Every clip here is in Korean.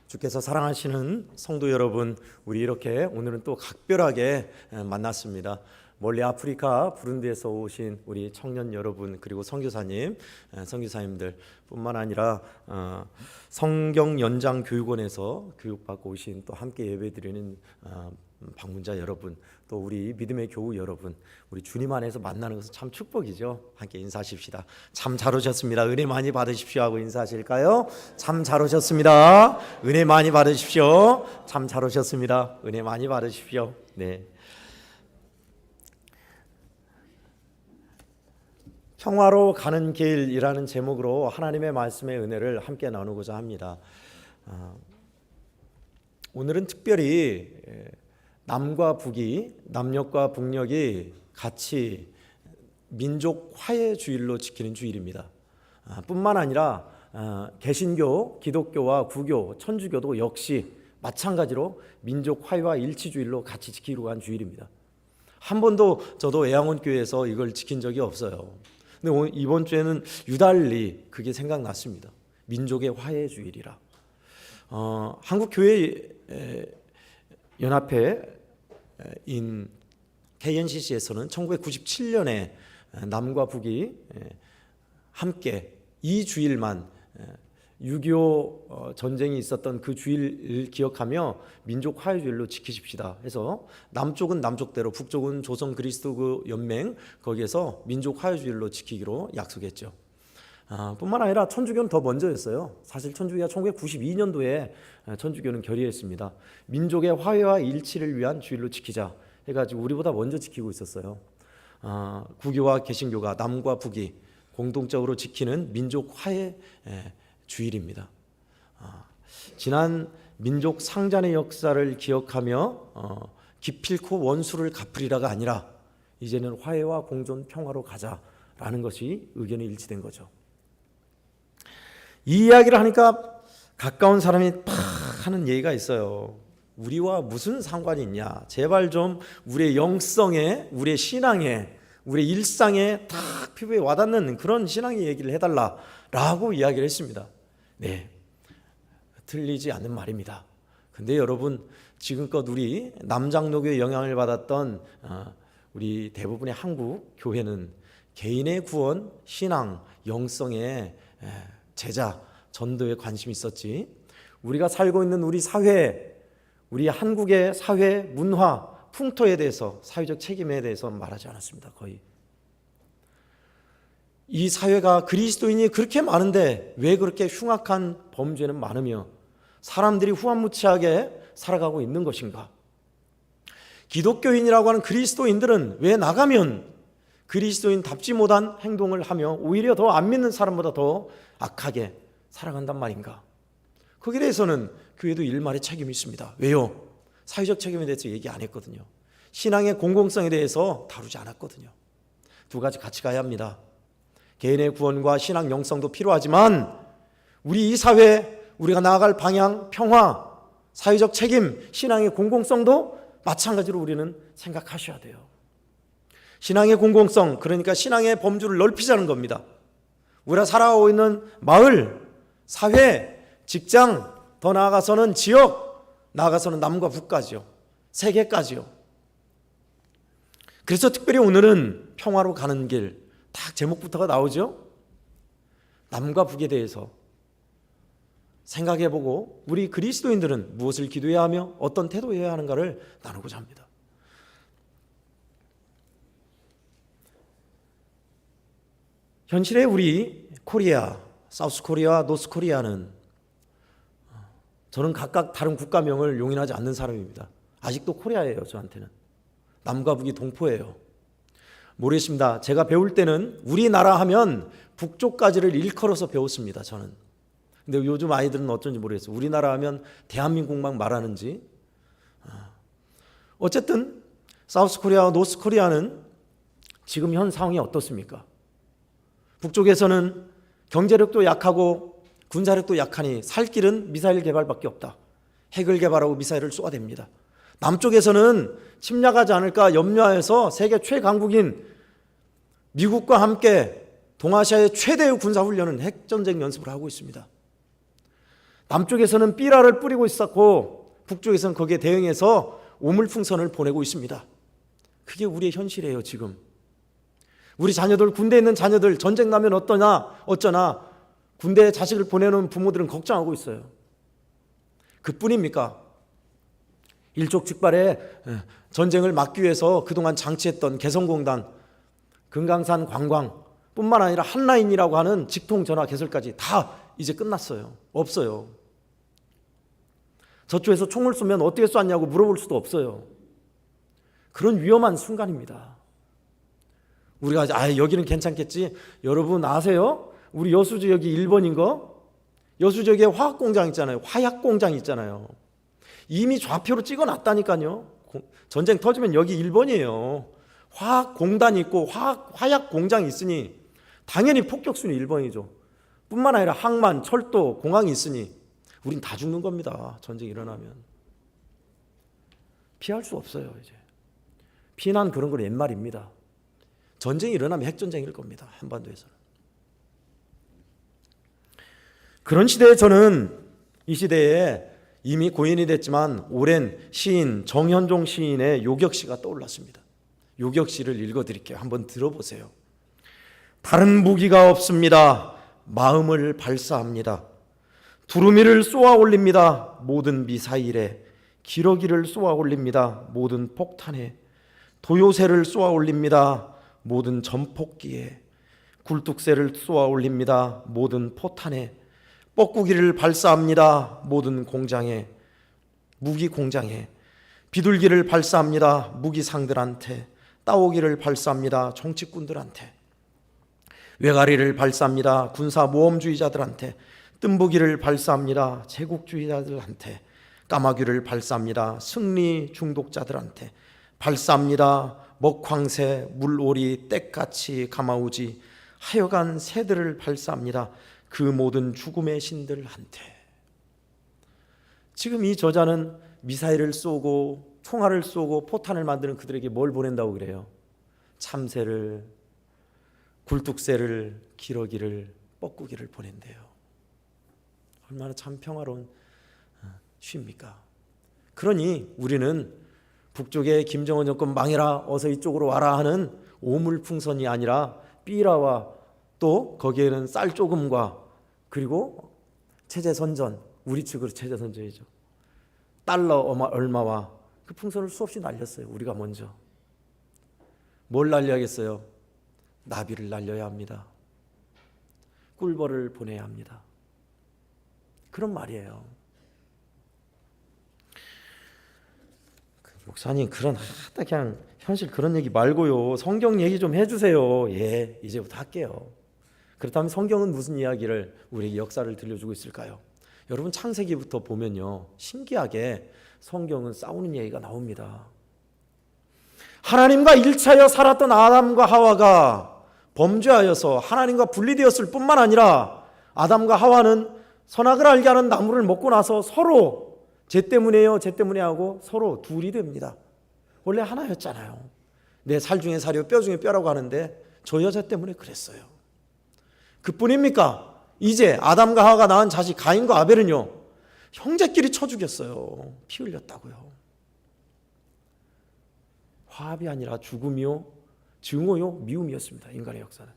주께서 사랑하시는 성도 여러분, 우리 이렇게 오늘은 또 각별하게 만났습니다. 멀리 아프리카 부룬디에서 오신 우리 청년 여러분, 그리고 선교사님, 선교사님들 뿐만 아니라 성경 연장 교육원에서 교육받고 오신 또 함께 예배드리는 방문자 여러분, 또 우리 믿음의 교우 여러분, 우리 주님 안에서 만나는 것은 참 축복이죠. 함께 인사하십시다. 참 잘 오셨습니다. 은혜 많이 받으십시오 하고 인사하실까요? 참 잘 오셨습니다. 은혜 많이 받으십시오. 참 잘 오셨습니다. 은혜 많이 받으십시오. 네. 평화로 가는 길이라는 제목으로 하나님의 말씀의 은혜를 함께 나누고자 합니다. 오늘은 특별히 남과 북이, 남녘과 북녘이 같이 민족 화해 주일로 지키는 주일입니다. 뿐만 아니라 개신교, 기독교와 구교, 천주교도 역시 마찬가지로 민족 화해와 일치 주일로 같이 지키려고 한 주일입니다. 한 번도 저도 애양원교회에서 이걸 지킨 적이 없어요. 근데 이번 주에는 유달리 그게 생각났습니다. 민족의 화해 주일이라. 한국교회 연합회인 KNCC에서는 1997년에 남과 북이 함께 이 주일만 6.25 전쟁이 있었던 그 주일을 기억하며 민족 화해주일로 지키십시다 해서 남쪽은 남쪽대로, 북쪽은 조선 그리스도 연맹 거기에서 민족 화해주일로 지키기로 약속했죠. 뿐만 아니라 천주교는 더 먼저였어요. 사실 천주교가 1992년도에 천주교는 결의했습니다. 민족의 화해와 일치를 위한 주일로 지키자 해가지고 우리보다 먼저 지키고 있었어요. 구교와 개신교가, 남과 북이 공동적으로 지키는 민족 화해 주일입니다. 지난 민족 상잔의 역사를 기억하며 기필코 원수를 갚으리라가 아니라 이제는 화해와 공존 평화로 가자라는 것이 의견이 일치된 거죠. 이 이야기를 하니까 가까운 사람이 팍 하는 얘기가 있어요. 우리와 무슨 상관이 있냐? 제발 좀 우리의 영성에, 우리의 신앙에, 우리의 일상에 딱 피부에 와닿는 그런 신앙의 얘기를 해달라라고 이야기를 했습니다. 네, 틀리지 않는 말입니다. 근데 여러분, 지금껏 우리 남장로교의 영향을 받았던 우리 대부분의 한국 교회는 개인의 구원, 신앙, 영성에 제자, 전도에 관심이 있었지, 우리가 살고 있는 우리 사회, 우리 한국의 사회, 문화, 풍토에 대해서, 사회적 책임에 대해서 말하지 않았습니다. 거의. 이 사회가 그리스도인이 그렇게 많은데 왜 그렇게 흉악한 범죄는 많으며 사람들이 후한무치하게 살아가고 있는 것인가? 기독교인이라고 하는 그리스도인들은 왜 나가면 그리스도인답지 못한 행동을 하며 오히려 더 안 믿는 사람보다 더 악하게 살아간단 말인가? 거기에 대해서는 교회도 일말의 책임이 있습니다. 왜요? 사회적 책임에 대해서 얘기 안 했거든요. 신앙의 공공성에 대해서 다루지 않았거든요. 두 가지 같이 가야 합니다. 개인의 구원과 신앙 영성도 필요하지만 우리 이 사회, 우리가 나아갈 방향, 평화, 사회적 책임, 신앙의 공공성도 마찬가지로 우리는 생각하셔야 돼요. 신앙의 공공성, 그러니까 신앙의 범주를 넓히자는 겁니다. 우리가 살아가고 있는 마을, 사회, 직장, 더 나아가서는 지역, 나아가서는 남과 북까지요, 세계까지요. 그래서 특별히 오늘은 평화로 가는 길, 딱 제목부터가 나오죠. 남과 북에 대해서 생각해보고 우리 그리스도인들은 무엇을 기도해야 하며 어떤 태도해야 하는가를 나누고자 합니다. 현실의 우리 코리아, 사우스 코리아와 노스 코리아는 저는 각각 다른 국가명을 용인하지 않는 사람입니다. 아직도 코리아예요. 저한테는 남과 북이 동포예요. 모르겠습니다. 제가 배울 때는 우리나라 하면 북쪽까지를 일컬어서 배웠습니다. 저는. 근데 요즘 아이들은 어쩐지 모르겠어요. 우리나라 하면 대한민국만 말하는지. 어쨌든 사우스 코리아와 노스 코리아는 지금 현 상황이 어떻습니까? 북쪽에서는 경제력도 약하고 군사력도 약하니 살 길은 미사일 개발밖에 없다. 핵을 개발하고 미사일을 쏘아댑니다. 남쪽에서는 침략하지 않을까 염려하여서 세계 최강국인 미국과 함께 동아시아의 최대의 군사훈련은 핵전쟁 연습을 하고 있습니다. 남쪽에서는 삐라를 뿌리고 있었고 북쪽에서는 거기에 대응해서 오물풍선을 보내고 있습니다. 그게 우리의 현실이에요. 지금 우리 자녀들, 군대에 있는 자녀들 전쟁 나면 어쩌나 군대에 자식을 보내는 부모들은 걱정하고 있어요. 그뿐입니까? 일촉즉발의 전쟁을 막기 위해서 그동안 장치했던 개성공단, 금강산 관광 뿐만 아니라 한라인이라고 하는 직통전화 개설까지 다 이제 끝났어요. 없어요. 저쪽에서 총을 쏘면 어떻게 쐈냐고 물어볼 수도 없어요. 그런 위험한 순간입니다. 우리가 여기는 괜찮겠지. 여러분 아세요? 우리 여수지역이 일본인 거? 여수지역에 화학공장 있잖아요. 화약공장 있잖아요. 이미 좌표로 찍어놨다니까요. 전쟁 터지면 여기 일본이에요. 화학공단이 있고 화약공장이 있으니 당연히 폭격수는 일본이죠. 뿐만 아니라 항만, 철도, 공항이 있으니 우린 다 죽는 겁니다. 전쟁이 일어나면. 피할 수 없어요. 이제 피난 그런 건 옛말입니다. 전쟁이 일어나면 핵전쟁일 겁니다. 한반도에서는. 그런 시대에 저는 이 시대에 이미 고인이 됐지만 오랜 시인 정현종 시인의 요격시가 떠올랐습니다. 요격시를 읽어드릴게요. 한번 들어보세요. 다른 무기가 없습니다. 마음을 발사합니다. 두루미를 쏘아 올립니다. 모든 미사일에 기러기를 쏘아 올립니다. 모든 폭탄에 도요새를 쏘아 올립니다. 모든 전폭기에 굴뚝새를 쏘아 올립니다. 모든 포탄에 뻐꾸기를 발사합니다. 모든 공장에 무기 공장에 비둘기를 발사합니다. 무기상들한테 따오기를 발사합니다. 정치꾼들한테 외가리를 발사합니다. 군사모험주의자들한테 뜸부기를 발사합니다. 제국주의자들한테 까마귀를 발사합니다. 승리 중독자들한테 발사합니다. 먹황새, 물오리, 떼까치, 가마우지 하여간 새들을 발사합니다. 그 모든 죽음의 신들한테. 지금 이 저자는 미사일을 쏘고 총알을 쏘고 포탄을 만드는 그들에게 뭘 보낸다고 그래요? 참새를, 굴뚝새를, 기러기를, 뻐꾸기를 보낸대요. 얼마나 참 평화로운 시입니까? 그러니 우리는 북쪽의 김정은 정권 망해라, 어서 이쪽으로 와라 하는 오물풍선이 아니라 삐라와 또 거기에는 쌀조금과 그리고 체제선전, 우리 측으로 체제선전이죠. 달러 얼마와 그 풍선을 수없이 날렸어요. 우리가 먼저. 뭘 날려야겠어요? 나비를 날려야 합니다. 꿀벌을 보내야 합니다. 그런 말이에요. 목사님 그냥 현실 그런 얘기 말고요. 성경 얘기 좀 해주세요. 예, 이제부터 할게요. 그렇다면 성경은 무슨 이야기를 우리에게 역사를 들려주고 있을까요? 여러분 창세기부터 보면요, 신기하게 성경은 싸우는 얘기가 나옵니다. 하나님과 일차여 살았던 아담과 하와가 범죄하여서 하나님과 분리되었을 뿐만 아니라 아담과 하와는 선악을 알게 하는 나무를 먹고 나서 서로 쟤 때문에요, 쟤 때문에 하고 서로 둘이 됩니다. 원래 하나였잖아요. 내 살 중에 살이요 뼈 중에 뼈라고 하는데 저 여자 때문에 그랬어요. 그뿐입니까? 이제 아담과 하와가 낳은 자식 가인과 아벨은요, 형제끼리 쳐 죽였어요. 피 흘렸다고요. 화합이 아니라 죽음이요, 증오요, 미움이었습니다. 인간의 역사는.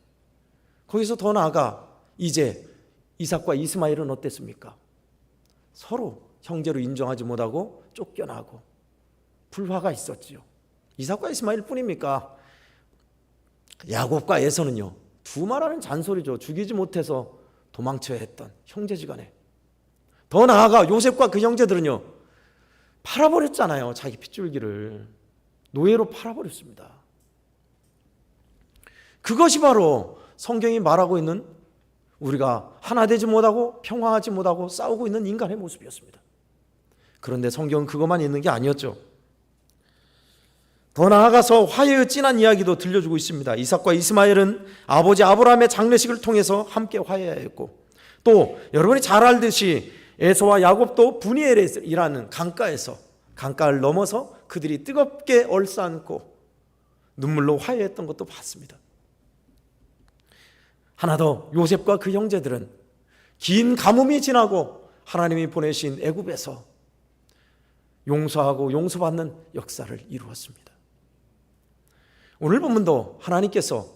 거기서 더 나아가 이제 이삭과 이스마엘은 어땠습니까? 서로 형제로 인정하지 못하고 쫓겨나고 불화가 있었지요. 이삭과 이스마엘 뿐입니까? 야곱과 에서는요, 두말하는 잔소리죠. 죽이지 못해서 도망쳐야 했던 형제지간에. 더 나아가 요셉과 그 형제들은요, 팔아버렸잖아요. 자기 핏줄기를 노예로 팔아버렸습니다. 그것이 바로 성경이 말하고 있는 우리가 하나 되지 못하고 평화하지 못하고 싸우고 있는 인간의 모습이었습니다. 그런데 성경은 그것만 있는 게 아니었죠. 더 나아가서 화해의 진한 이야기도 들려주고 있습니다. 이삭과 이스마엘은 아버지 아브라함의 장례식을 통해서 함께 화해하였고, 또 여러분이 잘 알듯이 에서와 야곱도 분이엘이라는 강가를 넘어서 그들이 뜨겁게 얼싸안고 눈물로 화해했던 것도 봤습니다. 하나 더, 요셉과 그 형제들은 긴 가뭄이 지나고 하나님이 보내신 애굽에서 용서하고 용서받는 역사를 이루었습니다. 오늘 본문도 하나님께서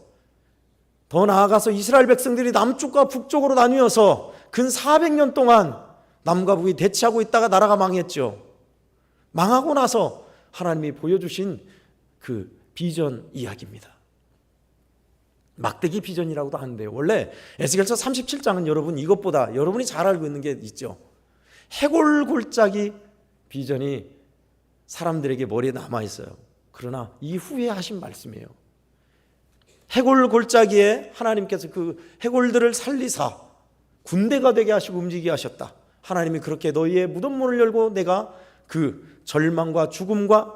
더 나아가서 이스라엘 백성들이 남쪽과 북쪽으로 나뉘어서 근 400년 동안 남과 북이 대치하고 있다가 나라가 망했죠. 망하고 나서 하나님이 보여주신 그 비전 이야기입니다. 막대기 비전이라고도 하는데요. 원래 에스겔서 37장은 여러분 이것보다 여러분이 잘 알고 있는 게 있죠. 해골골짜기 비전이 사람들에게 머리에 남아있어요. 그러나 이후에 하신 말씀이에요. 해골골짜기에 하나님께서 그 해골들을 살리사 군대가 되게 하시고 움직이게 하셨다. 하나님이 그렇게 너희의 무덤문을 열고 내가 그 절망과 죽음과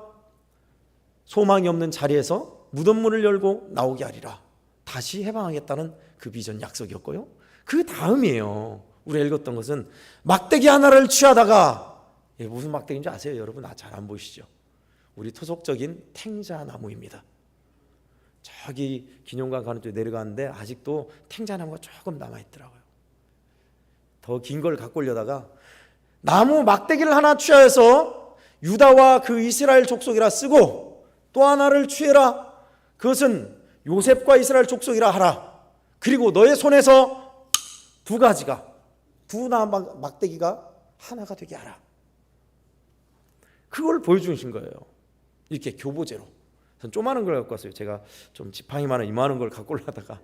소망이 없는 자리에서 무덤문을 열고 나오게 하리라. 다시 해방하겠다는 그 비전 약속이었고요. 그 다음이에요. 우리가 읽었던 것은 막대기 하나를 취하다가, 무슨 막대기인지 아세요? 여러분 잘 안 보이시죠? 우리 토속적인 탱자나무입니다. 저기 기념관 가는 쪽에 내려가는데 아직도 탱자나무가 조금 남아있더라고요. 더 긴 걸 갖고 오려다가 나무 막대기를 하나 취하여서 유다와 그 이스라엘 족속이라 쓰고 또 하나를 취해라. 그것은 요셉과 이스라엘 족속이라 하라. 그리고 너의 손에서 두 가지가, 두 막대기가 하나가 되게 하라. 그걸 보여주신 거예요. 이렇게 교보제로. 전 조그마한 걸 갖고 왔어요. 제가 좀 지팡이 많은 이만한 걸 갖고 올라다가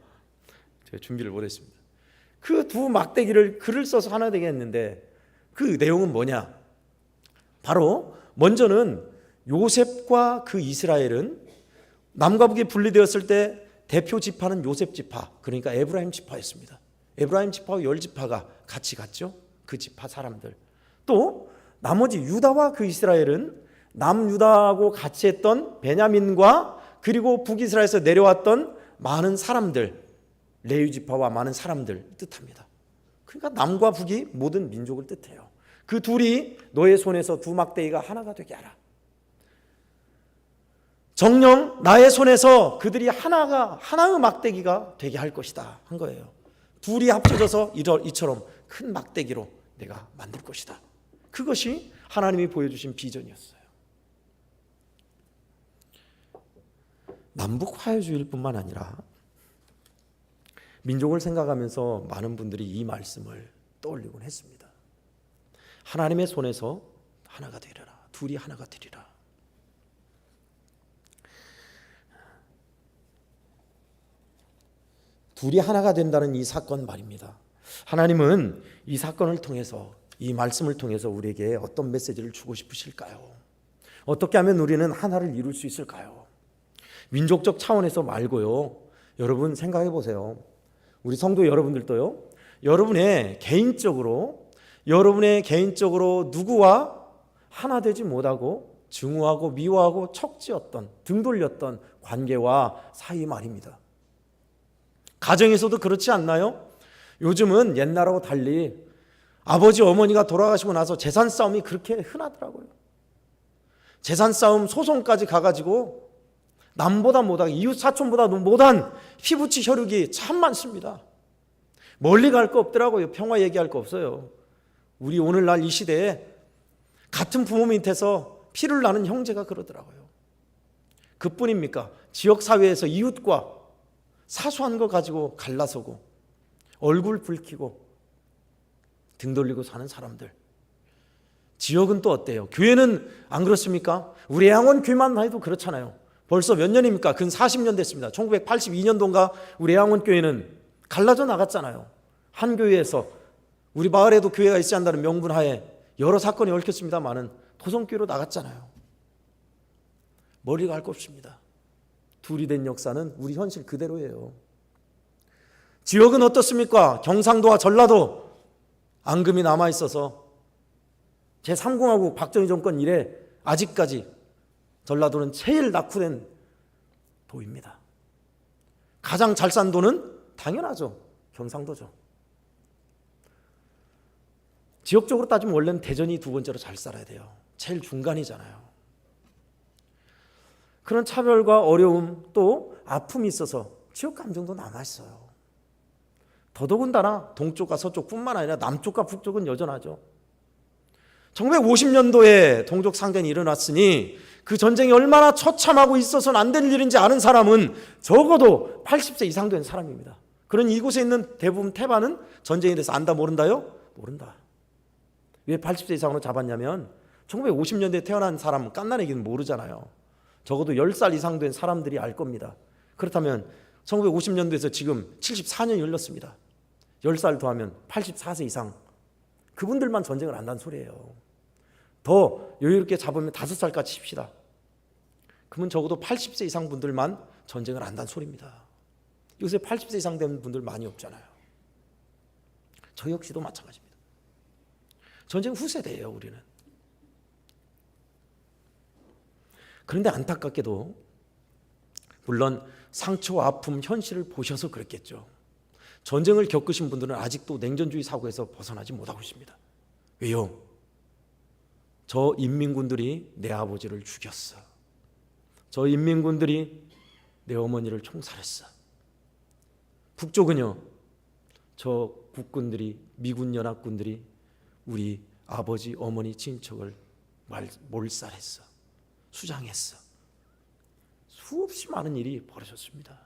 제가 준비를 못했습니다. 그 두 막대기를 글을 써서 하나 되게 했는데 그 내용은 뭐냐? 바로 먼저는 요셉과 그 이스라엘은 남과 북이 분리되었을 때 대표 지파는 요셉 지파, 그러니까 에브라임 지파였습니다. 에브라임 지파와 열 지파가 같이 갔죠. 그 지파 사람들. 또 나머지 유다와 그 이스라엘은 남유다하고 같이 했던 베냐민과 그리고 북이스라엘에서 내려왔던 많은 사람들, 레위 지파와 많은 사람들 뜻합니다. 그러니까 남과 북이 모든 민족을 뜻해요. 그 둘이 너의 손에서 두 막대기가 하나가 되게 하라. 정녕 나의 손에서 그들이 하나의 막대기가 되게 할 것이다 한 거예요. 둘이 합쳐져서 이처럼 큰 막대기로 내가 만들 것이다. 그것이 하나님이 보여주신 비전이었어요. 남북 화해주의일 뿐만 아니라 민족을 생각하면서 많은 분들이 이 말씀을 떠올리곤 했습니다. 하나님의 손에서 하나가 되리라. 둘이 하나가 되리라. 둘이 하나가 된다는 이 사건 말입니다. 하나님은 이 사건을 통해서, 이 말씀을 통해서 우리에게 어떤 메시지를 주고 싶으실까요? 어떻게 하면 우리는 하나를 이룰 수 있을까요? 민족적 차원에서 말고요. 여러분 생각해 보세요. 우리 성도 여러분들도요. 여러분의 개인적으로 누구와 하나 되지 못하고 증오하고 미워하고 척지었던, 등 돌렸던 관계와 사이 말입니다. 가정에서도 그렇지 않나요? 요즘은 옛날하고 달리 아버지 어머니가 돌아가시고 나서 재산 싸움이 그렇게 흔하더라고요. 재산 싸움 소송까지 가가지고 남보다 못하게, 이웃 사촌보다 못한 피부치 혈육이 참 많습니다. 멀리 갈 거 없더라고요. 평화 얘기할 거 없어요. 우리 오늘날 이 시대에 같은 부모 밑에서 피를 나는 형제가 그러더라고요. 그뿐입니까? 지역사회에서 이웃과 사소한 거 가지고 갈라서고 얼굴 붉히고 등 돌리고 사는 사람들. 지역은 또 어때요? 교회는 안 그렇습니까? 우리 애양원 교회만 해도 그렇잖아요. 벌써 몇 년입니까? 근 40년 됐습니다. 1982년도인가 우리 애양원 교회는 갈라져 나갔잖아요. 한 교회에서 우리 마을에도 교회가 있어야 한다는 명분 하에 여러 사건이 얽혔습니다만은 토성교회로 나갔잖아요. 머리가 할 거 없습니다. 둘이 된 역사는 우리 현실 그대로예요. 지역은 어떻습니까? 경상도와 전라도 앙금이 남아있어서 제3공화국 박정희 정권 이래 아직까지 전라도는 제일 낙후된 도입니다. 가장 잘 산 도는 당연하죠. 경상도죠. 지역적으로 따지면 원래는 대전이 두 번째로 잘 살아야 돼요. 제일 중간이잖아요. 그런 차별과 어려움 또 아픔이 있어서 지역 감정도 남아있어요. 더더군다나 동쪽과 서쪽뿐만 아니라 남쪽과 북쪽은 여전하죠. 1950년도에 동족 상전이 일어났으니 그 전쟁이 얼마나 처참하고 있어서는 안 될 일인지 아는 사람은 적어도 80세 이상 된 사람입니다. 그런 이곳에 있는 대부분 태반은 전쟁에 대해서 안다 모른다요? 모른다. 왜 80세 이상으로 잡았냐면 1950년대에 태어난 사람은 깐난애기는 모르잖아요. 적어도 10살 이상 된 사람들이 알 겁니다. 그렇다면 1950년도에서 지금 74년이 흘렀습니다. 10살 더하면 84세 이상, 그분들만 전쟁을 안다는 소리예요. 더 여유롭게 잡으면 5살까지 칩시다. 그러면 적어도 80세 이상 분들만 전쟁을 안다는 소리입니다. 요새 80세 이상 된 분들 많이 없잖아요. 저 역시도 마찬가지입니다. 전쟁 후세대예요, 우리는. 그런데 안타깝게도 물론 상처와 아픔, 현실을 보셔서 그랬겠죠. 전쟁을 겪으신 분들은 아직도 냉전주의 사고에서 벗어나지 못하고 있습니다. 왜요? 저 인민군들이 내 아버지를 죽였어. 저 인민군들이 내 어머니를 총살했어. 북쪽은요, 저 국군들이, 미군 연합군들이 우리 아버지, 어머니, 친척을 몰살했어. 수장했어. 수없이 많은 일이 벌어졌습니다.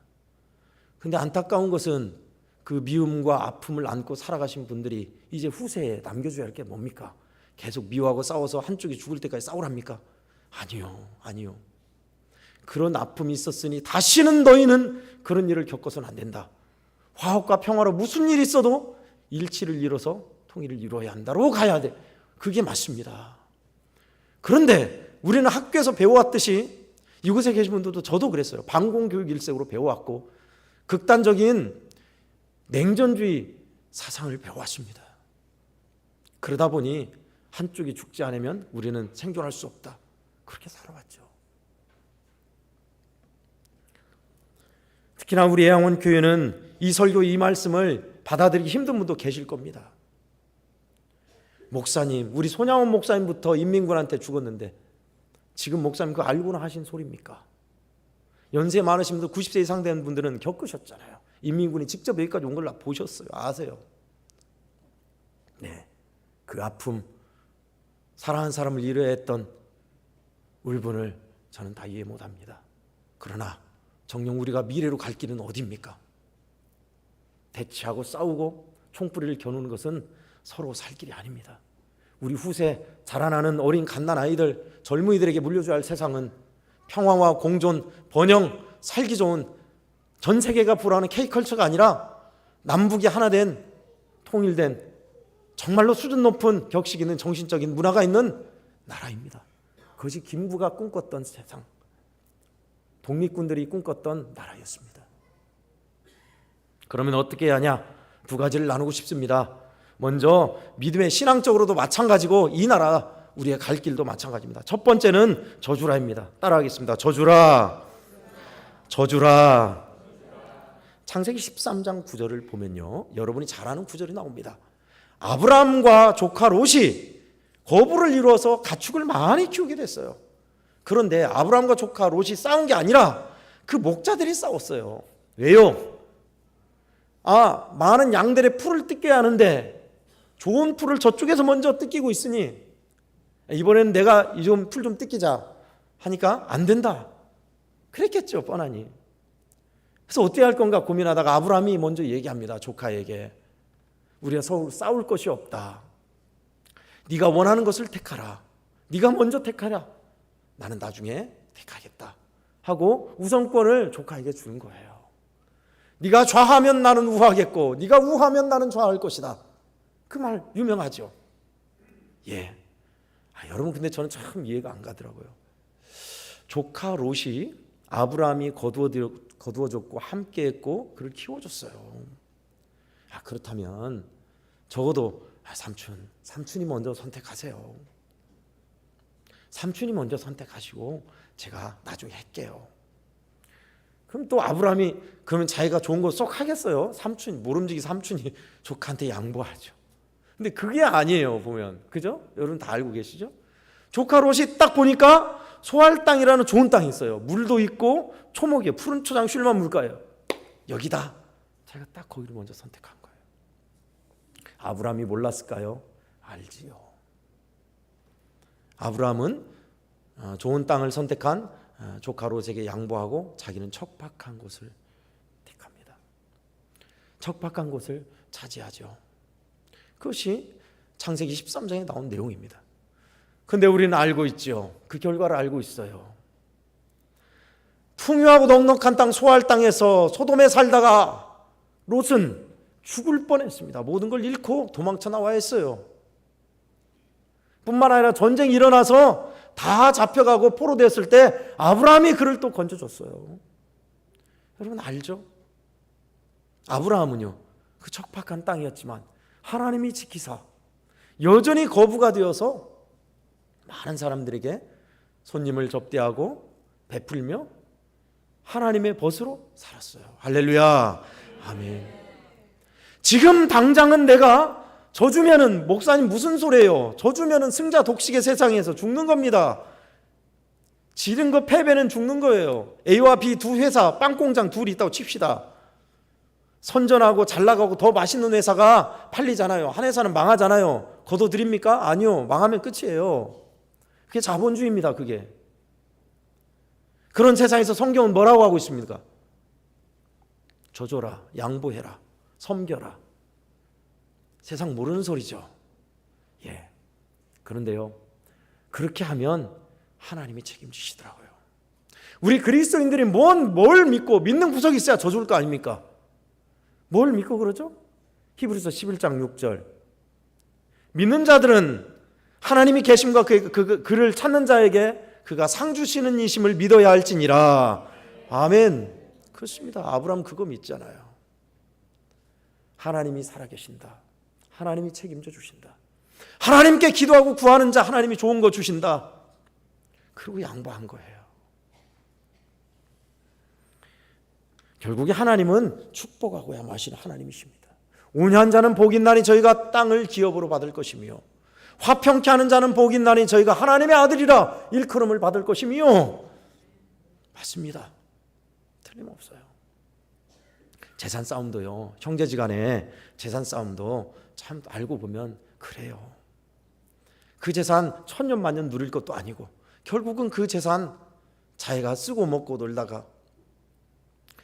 그런데 안타까운 것은 그 미움과 아픔을 안고 살아가신 분들이 이제 후세에 남겨줘야 할 게 뭡니까? 계속 미워하고 싸워서 한쪽이 죽을 때까지 싸우랍니까? 아니요. 그런 아픔이 있었으니 다시는 너희는 그런 일을 겪어서는 안 된다. 화합과 평화로 무슨 일이 있어도 일치를 이뤄서 통일을 이루어야 한다로 가야 돼. 그게 맞습니다. 그런데 우리는 학교에서 배워왔듯이 이곳에 계신 분들도 저도 그랬어요. 반공교육 일색으로 배워왔고 극단적인 냉전주의 사상을 배워왔습니다. 그러다 보니 한쪽이 죽지 않으면 우리는 생존할 수 없다. 그렇게 살아왔죠. 특히나 우리 애양원교회는 이 설교, 이 말씀을 받아들이기 힘든 분도 계실 겁니다. 목사님, 우리 손양원 목사님부터 인민군한테 죽었는데 지금 목사님 그거 알고는 하신 소리입니까? 연세 많으신 분들, 90세 이상 된 분들은 겪으셨잖아요. 인민군이 직접 여기까지 온 걸 보셨어요. 아세요? 네, 그 아픔, 사랑하는 사람을 잃어야 했던 울분을 저는 다 이해 못합니다. 그러나 정녕 우리가 미래로 갈 길은 어디입니까? 대치하고 싸우고 총뿌리를 겨누는 것은 서로 살 길이 아닙니다. 우리 후세 자라나는 어린 갓난 아이들, 젊은이들에게 물려줘야 할 세상은 평화와 공존, 번영, 살기 좋은 전 세계가 불화하는 K컬처가 아니라 남북이 하나 된, 통일된, 정말로 수준 높은 격식 있는 정신적인 문화가 있는 나라입니다. 그것이 김구가 꿈꿨던 세상, 독립군들이 꿈꿨던 나라였습니다. 그러면 어떻게 해야 하냐? 두 가지를 나누고 싶습니다. 먼저 믿음의 신앙적으로도 마찬가지고 이 나라 우리의 갈 길도 마찬가지입니다. 첫 번째는 저주라입니다. 따라하겠습니다. 저주라. 창세기 13장 9절을 보면요, 여러분이 잘 아는 구절이 나옵니다. 아브라함과 조카 롯이 거부를 이루어서 가축을 많이 키우게 됐어요. 그런데 아브라함과 조카 롯이 싸운 게 아니라 그 목자들이 싸웠어요. 왜요? 많은 양들의 풀을 뜯겨야 하는데 좋은 풀을 저쪽에서 먼저 뜯기고 있으니 이번에는 내가 이 좀 풀 좀 뜯기자 하니까 안 된다. 그랬겠죠, 뻔하니. 그래서 어떻게 할 건가 고민하다가 아브라함이 먼저 얘기합니다. 조카에게 우리가 서로 싸울 것이 없다. 네가 원하는 것을 택하라. 네가 먼저 택하라. 나는 나중에 택하겠다 하고 우선권을 조카에게 주는 거예요. 네가 좌하면 나는 우하겠고 네가 우하면 나는 좌할 것이다. 그 말 유명하죠. 예. 여러분, 근데 저는 참 이해가 안 가더라고요. 조카 롯이 아브라함이 거두어줬고 함께했고 그를 키워줬어요. 그렇다면 적어도 삼촌이 먼저 선택하세요. 삼촌이 먼저 선택하시고 제가 나중에 할게요. 그럼 또 아브라함이 그러면 자기가 좋은 거 쏙 하겠어요? 모름지기 삼촌이 조카한테 양보하죠. 근데 그게 아니에요, 보면. 그죠? 여러분 다 알고 계시죠? 조카 롯이 딱 보니까 소할 땅이라는 좋은 땅이 있어요. 물도 있고 초목이에요. 푸른 초장 쉴만 물가예요. 여기다. 자기가 딱 거기를 먼저 선택한 거예요. 아브라함이 몰랐을까요? 알지요. 아브라함은 좋은 땅을 선택한 조카 롯에게 양보하고 자기는 척박한 곳을 택합니다. 척박한 곳을 차지하죠. 그것이 창세기 13장에 나온 내용입니다. 근데 우리는 알고 있죠. 그 결과를 알고 있어요. 풍요하고 넉넉한 땅 소알 땅에서 소돔에 살다가 롯은 죽을 뻔했습니다. 모든 걸 잃고 도망쳐 나와야 했어요. 뿐만 아니라 전쟁이 일어나서 다 잡혀가고 포로되었을 때 아브라함이 그를 또 건져줬어요. 여러분 알죠? 아브라함은요, 그 척박한 땅이었지만 하나님이 지키사 여전히 거부가 되어서 많은 사람들에게 손님을 접대하고 베풀며 하나님의 벗으로 살았어요. 할렐루야. 아멘. 지금 당장은 내가 져주면은, 목사님 무슨 소리예요? 져주면은 승자 독식의 세상에서 죽는 겁니다. 지른 거 패배는 죽는 거예요. A와 B 두 회사, 빵공장 둘이 있다고 칩시다. 선전하고 잘 나가고 더 맛있는 회사가 팔리잖아요. 한 회사는 망하잖아요. 거둬드립니까? 아니요. 망하면 끝이에요. 그게 자본주의입니다. 그게. 그런 세상에서 성경은 뭐라고 하고 있습니까? 져줘라, 양보해라, 섬겨라. 세상 모르는 소리죠. 예. 그런데요, 그렇게 하면 하나님이 책임지시더라고요. 우리 그리스도인들이 뭘 믿고, 믿는 구석이 있어야 져줄 거 아닙니까? 뭘 믿고 그러죠? 히브리서 11장 6절. 믿는 자들은 하나님이 계심과 그를 찾는 자에게 그가 상 주시는 이심을 믿어야 할지니라. 아멘. 그렇습니다. 아브라함 그거 믿잖아요. 하나님이 살아계신다. 하나님이 책임져 주신다. 하나님께 기도하고 구하는 자 하나님이 좋은 거 주신다. 그리고 양보한 거예요. 결국에 하나님은 축복하고 야마하시는 하나님이십니다. 온유한 자는 복이 있나니 저희가 땅을 기업으로 받을 것이며 화평케 하는 자는 복이 있나니 저희가 하나님의 아들이라 일컬음을 받을 것이며. 맞습니다. 틀림없어요. 재산 싸움도요, 형제지간에 재산 싸움도 참 알고 보면 그래요. 그 재산 천년 만년 누릴 것도 아니고 결국은 그 재산 자기가 쓰고 먹고 놀다가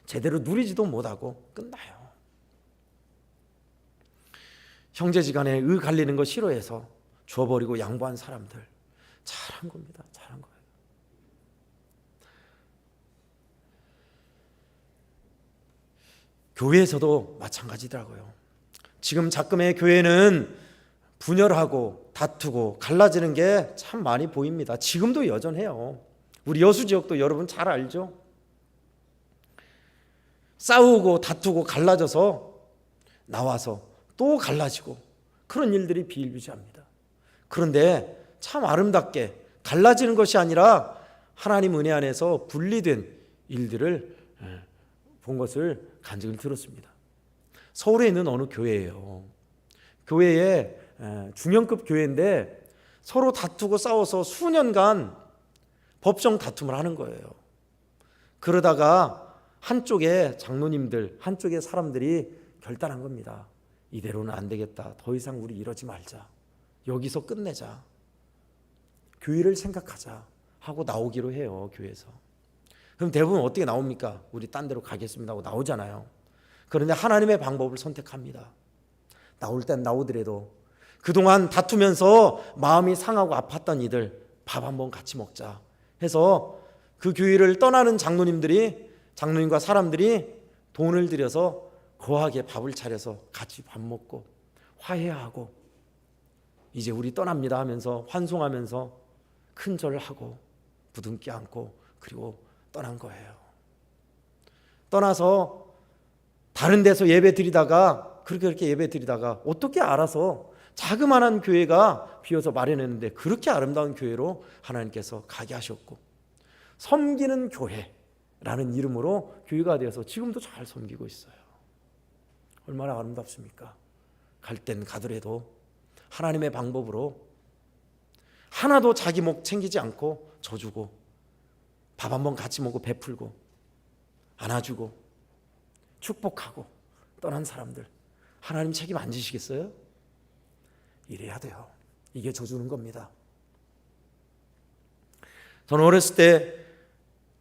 제대로 누리지도 못하고 끝나요. 형제지간에 의 갈리는 거 싫어해서 줘버리고 양보한 사람들 잘한 겁니다. 잘한 거예요. 교회에서도 마찬가지더라고요. 지금 작금의 교회는 분열하고 다투고 갈라지는 게 참 많이 보입니다. 지금도 여전해요. 우리 여수 지역도 여러분 잘 알죠? 싸우고 다투고 갈라져서 나와서 또 갈라지고 그런 일들이 비일비재합니다. 그런데 참 아름답게 갈라지는 것이 아니라 하나님 은혜 안에서 분리된 일들을 본 것을 간증을 들었습니다. 서울에 있는 어느 교회예요. 교회에 중형급 교회인데 서로 다투고 싸워서 수년간 법정 다툼을 하는 거예요. 그러다가 한쪽에 장로님들, 한쪽에 사람들이 결단한 겁니다. 이대로는 안 되겠다. 더 이상 우리 이러지 말자. 여기서 끝내자. 교회를 생각하자 하고 나오기로 해요. 교회에서. 그럼 대부분 어떻게 나옵니까? 우리 딴 데로 가겠습니다 하고 나오잖아요. 그런데 하나님의 방법을 선택합니다. 나올 땐 나오더라도 그동안 다투면서 마음이 상하고 아팠던 이들 밥 한번 같이 먹자 해서 그 교회를 떠나는 장로님과 사람들이 돈을 들여서 거하게 밥을 차려서 같이 밥 먹고 화해하고 이제 우리 떠납니다 하면서 환송하면서 큰 절을 하고 부둥켜 안고 그리고 떠난 거예요. 떠나서 다른 데서 예배 드리다가 그렇게 예배 드리다가 어떻게 알아서 자그마한 교회가 비어서 마련했는데 그렇게 아름다운 교회로 하나님께서 가게 하셨고 섬기는 교회라는 이름으로 교회가 되어서 지금도 잘 섬기고 있어요. 얼마나 아름답습니까? 갈 땐 가더라도 하나님의 방법으로 하나도 자기 목 챙기지 않고 져주고 밥 한번 같이 먹고 베풀고 안아주고 축복하고 떠난 사람들 하나님 책임 안 지시겠어요? 이래야 돼요. 이게 져주는 겁니다. 저는 어렸을 때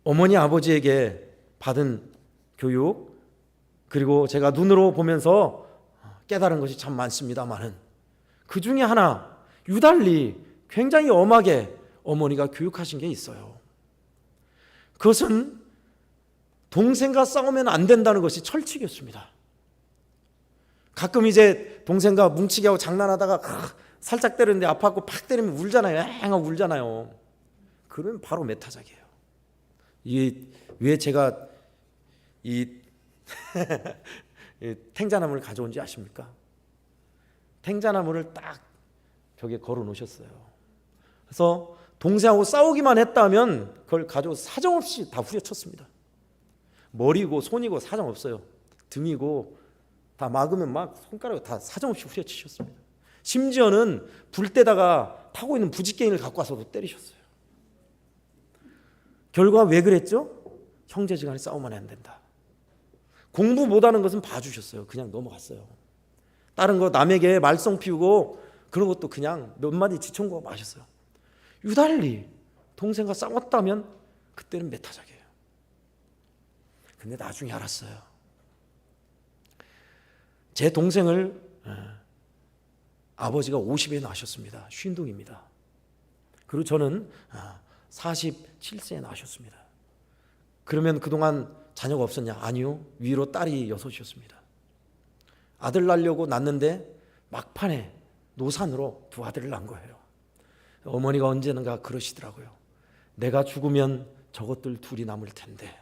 어머니 아버지에게 받은 교육, 그리고 제가 눈으로 보면서 깨달은 것이 참 많습니다만은 그 중에 하나 유달리 굉장히 엄하게 어머니가 교육하신 게 있어요. 그것은 동생과 싸우면 안 된다는 것이 철칙이었습니다. 가끔 이제 동생과 뭉치게 하고 장난하다가 살짝 때리는데 아파갖고 팍 때리면 울잖아요. 앵 하고 울잖아요. 그러면 바로 메타작이에요. 이게 왜 제가 이 탱자나무를 가져온지 아십니까? 탱자나무를 딱 벽에 걸어 놓으셨어요. 그래서 동생하고 싸우기만 했다면 그걸 가지고 사정없이 다 후려쳤습니다. 머리고 손이고 사정없어요. 등이고 다 막으면 막 손가락으로 다 사정없이 후려치셨습니다. 심지어는 불 때다가 타고 있는 부지깽이를 갖고 와서도 때리셨어요. 결과 왜 그랬죠? 형제지간에 싸우면 안 된다. 공부 못하는 것은 봐주셨어요. 그냥 넘어갔어요. 다른 거 남에게 말썽 피우고 그런 것도 그냥 몇 마디 지청구하고 마셨어요. 유달리 동생과 싸웠다면 그때는 메타작이에요. 근데 나중에 알았어요. 제 동생을 아버지가 50에 낳으셨습니다. 쉰둥입니다. 그리고 저는 47세에 낳으셨습니다. 그러면 그동안 자녀가 없었냐? 아니요. 위로 딸이 6이었습니다. 아들 낳으려고 낳는데 막판에 노산으로 2 아들을 낳은 거예요. 어머니가 언젠가 그러시더라고요. 내가 죽으면 저것들 둘이 남을 텐데.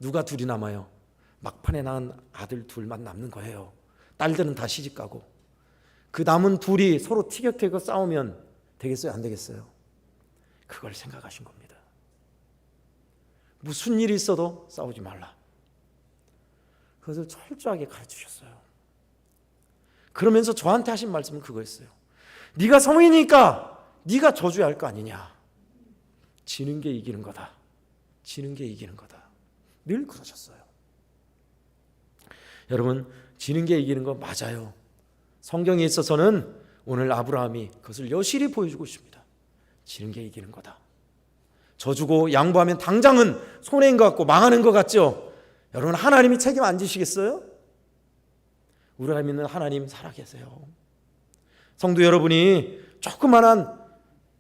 누가 둘이 남아요? 막판에 낳은 아들 둘만 남는 거예요. 딸들은 다 시집가고. 그 남은 둘이 서로 티격태격 싸우면 되겠어요? 안 되겠어요? 그걸 생각하신 겁니다. 무슨 일이 있어도 싸우지 말라. 그것을 철저하게 가르치셨어요. 그러면서 저한테 하신 말씀은 그거였어요. 네가 성인이니까 네가 저주해야 할 거 아니냐. 지는 게 이기는 거다. 지는 게 이기는 거다. 늘 그러셨어요. 여러분, 지는 게 이기는 거 맞아요. 성경에 있어서는 오늘 아브라함이 그것을 여실히 보여주고 있습니다. 지는 게 이기는 거다. 져주고 양보하면 당장은 손해인 것 같고 망하는 것 같죠. 여러분, 하나님이 책임 안 지시겠어요? 우리가 믿는 하나님 살아계세요. 성도 여러분이 조그만한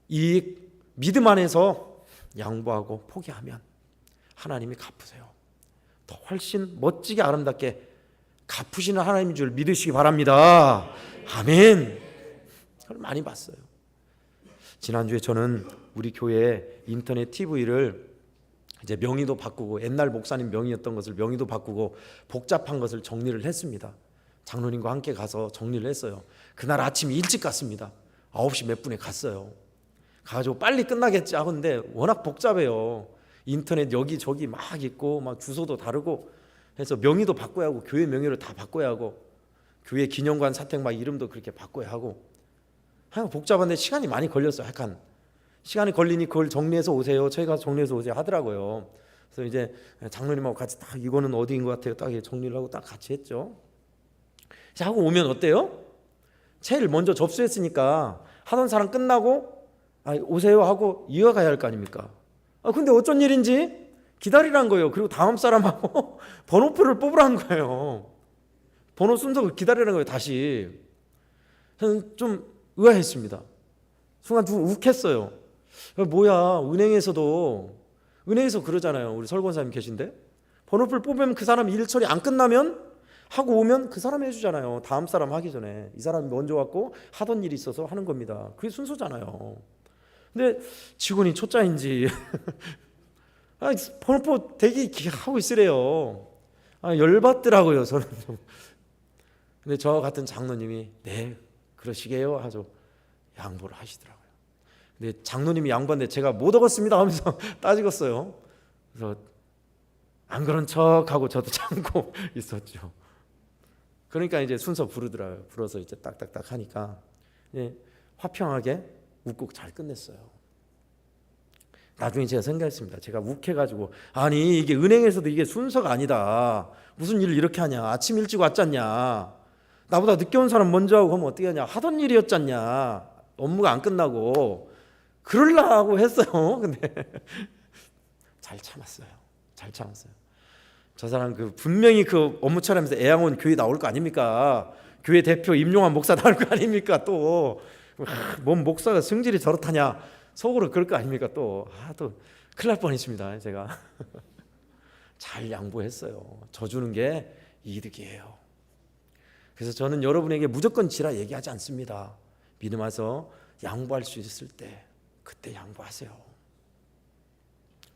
이 믿음 안에서 양보하고 포기하면 하나님이 갚으세요. 더 훨씬 멋지게 아름답게 갚으시는 하나님인 줄 믿으시기 바랍니다. 아멘. 그걸 많이 봤어요. 지난주에 저는 우리 교회 인터넷 TV를 이제 명의도 바꾸고, 옛날 목사님 명의였던 것을 명의도 바꾸고 복잡한 것을 정리를 했습니다. 장로님과 함께 가서 정리를 했어요. 그날 아침 일찍 갔습니다. 9시 몇 분에 갔어요. 가가지고 빨리 끝나겠지 하는데 워낙 복잡해요. 인터넷 여기저기 막 있고 막 주소도 다르고 해서 명의도 바꿔야 하고, 교회 명의를 다 바꿔야 하고, 교회 기념관 사택 막 이름도 그렇게 바꿔야 하고, 복잡한데 시간이 많이 걸렸어요. 약간 시간이 걸리니 그걸 정리해서 오세요. 저희가 정리해서 오세요 하더라고요. 그래서 이제 장로님하고 같이 딱 이거는 어디인 것 같아요. 딱 정리를 하고 딱 같이 했죠. 하고 오면 어때요? 제일 먼저 접수했으니까 하던 사람 끝나고 오세요 하고 이어가야 할 거 아닙니까? 근데 어쩐 일인지 기다리라는 거예요. 그리고 다음 사람하고 번호표를 뽑으라는 거예요. 번호 순서 기다리라는 거예요. 다시. 저는 좀 의아했습니다. 순간 좀 욱했어요. 뭐야, 은행에서 그러잖아요. 우리 설권사님 계신데 번호표를 뽑으면 그 사람 일 처리 안 끝나면 하고 오면 그 사람이 해주잖아요. 다음 사람 하기 전에 이 사람이 먼저 왔고 하던 일이 있어서 하는 겁니다. 그게 순서잖아요. 근데 직원이 초짜인지 번호표 대기하고 있으래요. 열받더라고요. 저는 좀. 근데 저 같은 장로님이 네 그러시게요 하죠. 양보를 하시더라고요. 근데 장로님이 양보한데 제가 못 얻었습니다 하면서 따지겠어요. 그래서 안 그런 척하고 저도 참고 있었죠. 그러니까 이제 순서 부르더라고요. 불어서 이제 딱딱딱 하니까 화평하게 웃고 잘 끝냈어요. 나중에 제가 생각했습니다. 제가 욱해가지고 아니 이게 은행에서도 이게 순서가 아니다. 무슨 일을 이렇게 하냐. 아침 일찍 왔잖냐. 나보다 늦게 온 사람 먼저 하고 그러면 어떻게 하냐. 하던 일이었잖냐. 업무가 안 끝나고. 그러려고 했어요. 근데 잘 참았어요. 잘 참았어요. 저 사람 분명히 업무처럼에서 애양원 교회 나올 거 아닙니까? 교회 대표 임용환 목사 나올 거 아닙니까? 또 뭔 목사가 성질이 저렇다냐 속으로 그럴 거 아닙니까? 또 큰일 날 뻔했습니다. 제가 잘 양보했어요. 져주는 게 이득이에요. 그래서 저는 여러분에게 무조건 지라 얘기하지 않습니다. 믿음 와서 양보할 수 있을 때 그때 양보하세요.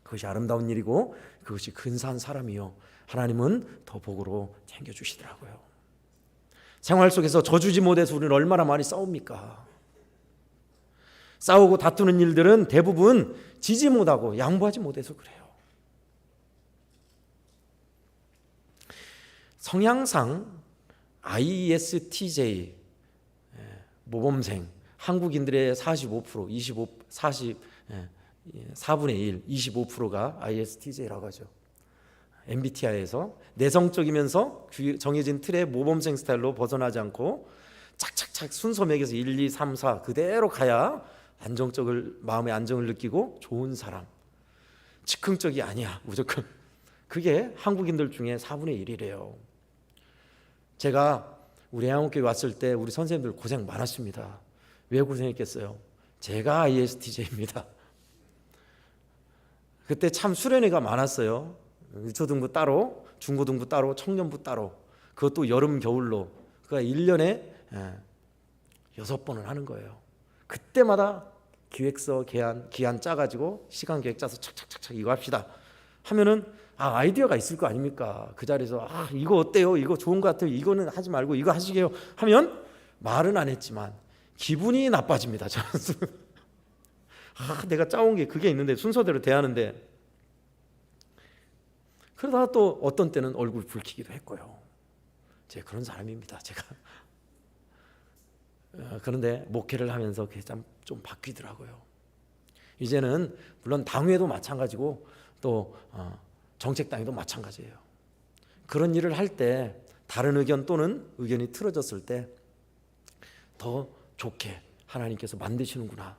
그것이 아름다운 일이고 그것이 근사한 사람이요 하나님은 더 복으로 챙겨주시더라고요. 생활 속에서 져주지 못해서 우리는 얼마나 많이 싸웁니까? 싸우고 다투는 일들은 대부분 지지 못하고 양보하지 못해서 그래요. 성향상 ISTJ 모범생 한국인들의 45% 4분의 1 25%가 ISTJ라고 하죠. MBTI에서 내성적이면서 정해진 틀의 모범생 스타일로 벗어나지 않고 착착착 순서 매겨서 1, 2, 3, 4 그대로 가야 마음의 안정을 느끼고 좋은 사람. 즉흥적이 아니야 무조건. 그게 한국인들 중에 4분의 1이래요. 제가 우리 애양원교회 왔을 때 우리 선생님들 고생 많았습니다. 왜 고생했겠어요? 제가 ISTJ입니다. 그때 참 수련회가 많았어요. 유초등부 따로, 중고등부 따로, 청년부 따로. 그것도 여름 겨울로. 그러니까 1년에 6번을 하는 거예요. 그때마다 기획서 기한 짜가지고 시간 계획 짜서 착착착착 이거 합시다 하면은 아이디어가 있을 거 아닙니까? 그 자리에서 이거 어때요? 이거 좋은 것 같아요. 이거는 하지 말고 이거 하시게요 하면 말은 안 했지만 기분이 나빠집니다. 저는 내가 짜온 게 그게 있는데 순서대로 대하는데 그러다가 또 어떤 때는 얼굴 붉히기도 했고요. 제가 그런 사람입니다. 제가 그런데 목회를 하면서 그게 좀 바뀌더라고요. 이제는 물론 당회도 마찬가지고 또 정책당회도 마찬가지예요. 그런 일을 할 때 다른 의견 또는 의견이 틀어졌을 때 더 좋게 하나님께서 만드시는구나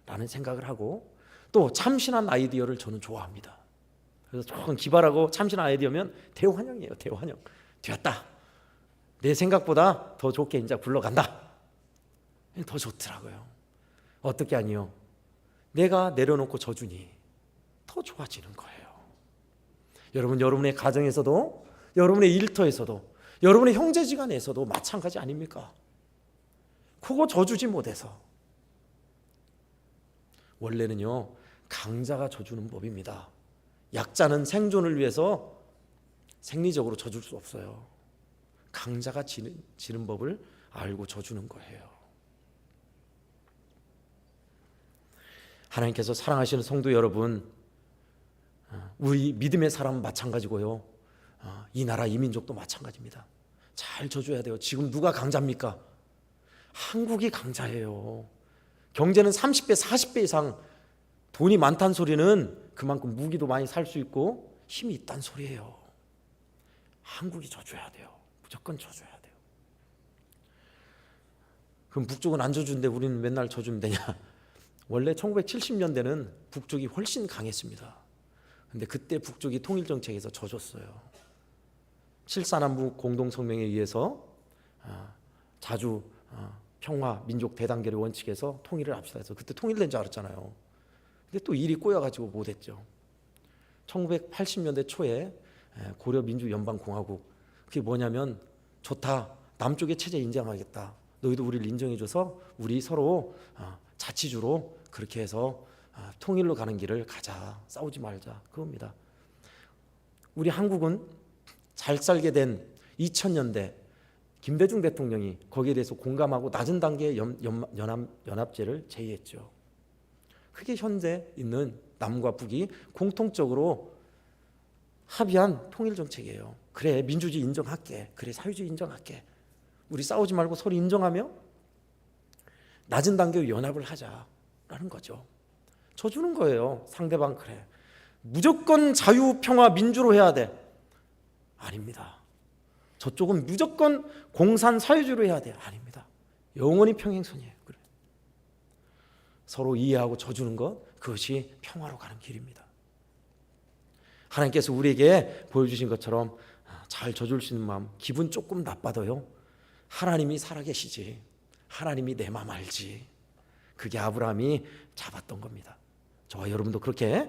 라는 생각을 하고 또 참신한 아이디어를 저는 좋아합니다. 그래서 조금 기발하고 참신한 아이디어면 대환영이에요. 대환영. 되었다. 내 생각보다 더 좋게 이제 굴러간다. 더 좋더라고요. 어떻게 아니요? 내가 내려놓고 져주니 더 좋아지는 거예요. 여러분, 여러분의 가정에서도 여러분의 일터에서도 여러분의 형제지간에서도 마찬가지 아닙니까? 그거 져주지 못해서 원래는요 강자가 져주는 법입니다. 약자는 생존을 위해서 생리적으로 져줄 수 없어요. 강자가 지는 법을 알고 져주는 거예요. 하나님께서 사랑하시는 성도 여러분, 우리 믿음의 사람은 마찬가지고요. 이 나라 이 민족도 마찬가지입니다. 잘 져줘야 돼요. 지금 누가 강자입니까? 한국이 강자예요. 경제는 30배 40배 이상 돈이 많다는 소리는 그만큼 무기도 많이 살 수 있고 힘이 있다는 소리예요. 한국이 져줘야 돼요. 무조건 져줘야 돼요. 그럼 북쪽은 안 져주는데 우리는 맨날 져주면 되냐? 원래 1970년대는 북쪽이 훨씬 강했습니다. 근데 그때 북쪽이 통일정책에서 져줬어요. 7.4남북 공동성명에 의해서 자주 평화 민족 대단결의 원칙에서 통일을 합시다 해서 그때 통일된 줄 알았잖아요. 근데 또 일이 꼬여가지고 못했죠. 1980년대 초에 고려 민주연방공화국, 그게 뭐냐면 좋다, 남쪽의 체제 인정하겠다, 너희도 우리를 인정해줘서 우리 서로 자치주로 그렇게 해서 통일로 가는 길을 가자, 싸우지 말자, 그겁니다. 우리 한국은 잘 살게 된 2000년대 김대중 대통령이 거기에 대해서 공감하고 낮은 단계의 연합제를 제의했죠. 그게 현재 있는 남과 북이 공통적으로 합의한 통일정책이에요. 그래, 민주주의 인정할게, 그래, 사회주의 인정할게, 우리 싸우지 말고 서로 인정하며 낮은 단계의 연합을 하자라는 거죠. 져주는 거예요. 상대방 그래, 무조건 자유, 평화, 민주로 해야 돼. 아닙니다. 저쪽은 무조건 공산 사회주의로 해야 돼. 아닙니다. 영원히 평행선이에요. 그래. 서로 이해하고 져주는 것, 그것이 평화로 가는 길입니다. 하나님께서 우리에게 보여주신 것처럼 잘 져줄 수 있는 마음, 기분 조금 나빠도요, 하나님이 살아계시지, 하나님이 내 마음 알지. 그게 아브라함이 잡았던 겁니다. 저와 여러분도 그렇게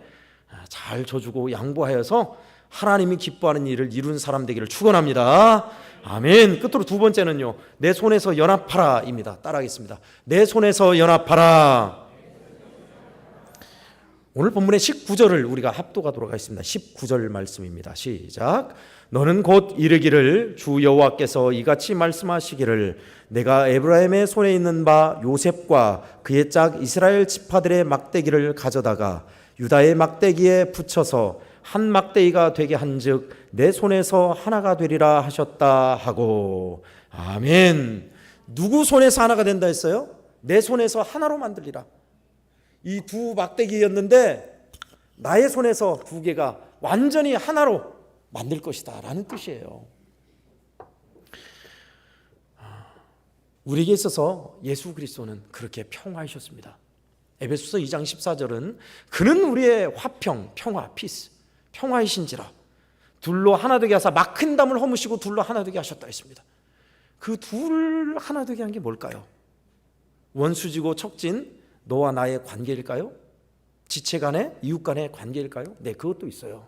잘 져주고 양보하여서 하나님이 기뻐하는 일을 이룬 사람 되기를 축원합니다. 아멘. 끝으로 두 번째는요, 내 손에서 연합하라입니다. 따라하겠습니다. 내 손에서 연합하라. 오늘 본문의 19절을 우리가 합독하도록 하겠습니다. 19절 말씀입니다. 시작. 너는 곧 이르기를 주 여호와께서 이같이 말씀하시기를 내가 에브라임의 손에 있는 바 요셉과 그의 짝 이스라엘 지파들의 막대기를 가져다가 유다의 막대기에 붙여서 한 막대기가 되게 한즉 내 손에서 하나가 되리라 하셨다 하고. 아멘. 누구 손에서 하나가 된다 했어요? 내 손에서 하나로 만들리라. 이 두 막대기였는데 나의 손에서 두 개가 완전히 하나로 만들 것이다 라는 뜻이에요. 우리에게 있어서 예수 그리스도는 그렇게 평화이셨습니다. 에베소서 2장 14절은 그는 우리의 화평, 평화, 피스, 평화이신지라 둘로 하나 되게 하사 막힌 담을 허무시고 둘로 하나 되게 하셨다 했습니다. 그 둘 하나 되게 한 게 뭘까요? 원수지고 척진 너와 나의 관계일까요? 지체 간의, 이웃 간의 관계일까요? 네, 그것도 있어요.